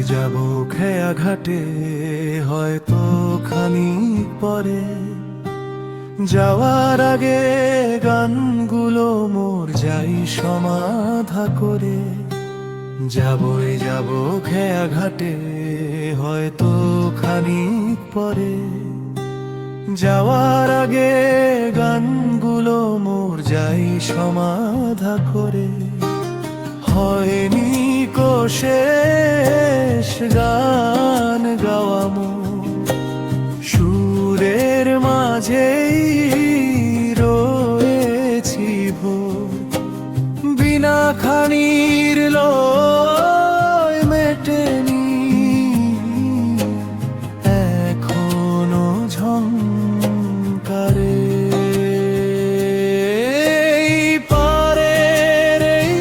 যাব খেয়া ঘাটে হয়তো খানিক পরে, যাওয়ার আগে গানগুলো মোর যাই সমাধা করে। যাবই যাব খেয়া ঘাটে হয়তো খানিক পরে, যাওয়ার আগে গানগুলো মোর যাই সমাধা করে। হয়নি কো শেষ গান গাওয়া মোর, সুরের মাঝেই রয়েছি ভোর। বিনা খানির লয় মেটেনি এখনো ঝংকারে। পারের এই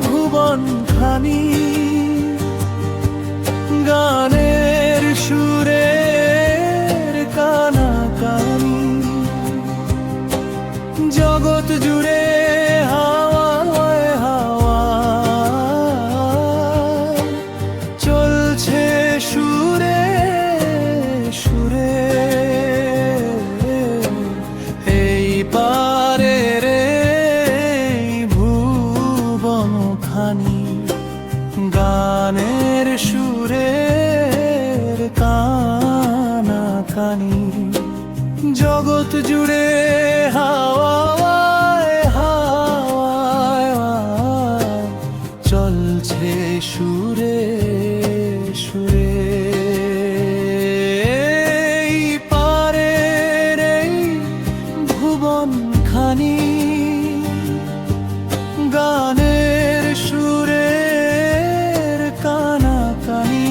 ভুবন খানি গানের সুরের কানাকানি, জগৎ জুড়ে হাওয়ায় হাওয়ায় চলছে সুরে সুরে। এই পারের এই ভুবন খানি গানের সুরের কানাকানি, জগৎ জুড়ে হাওয়ায় হাওয়ায় চলছে সুরে সুরে। এই পারের এই ভুবন খানি গানের সুরের কানাকানি।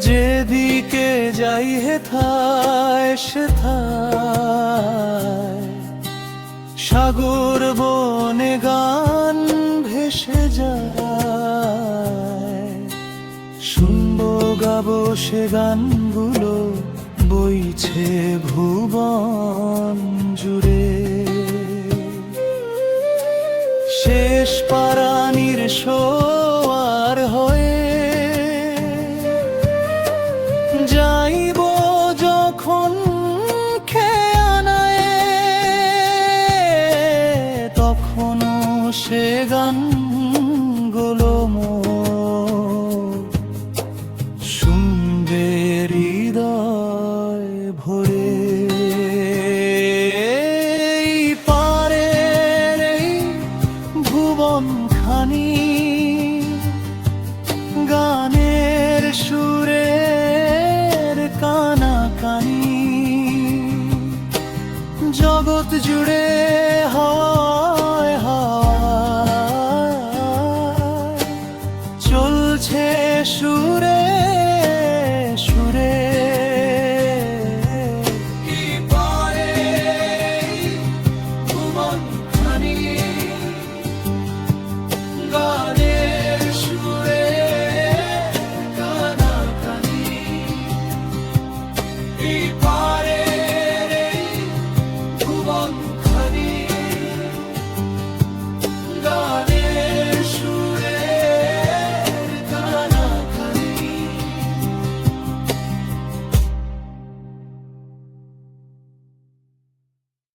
যেদিকে যাই হেথায় সেথায় সাগর বনে গান ভেসে যায়। শুনবো গাবো সে গানগুলো বইছে ভুবন জুড়ে। শেষ পারানির সোয়ার হয়ে যাইব যখন খেয়ানায়, তখনও সে গানগুলো মোর শুনবে হৃদয় ভরে। এই পারের এই ভুবন খানি গানের সুরের কানাকানি, জগৎ জুড়ে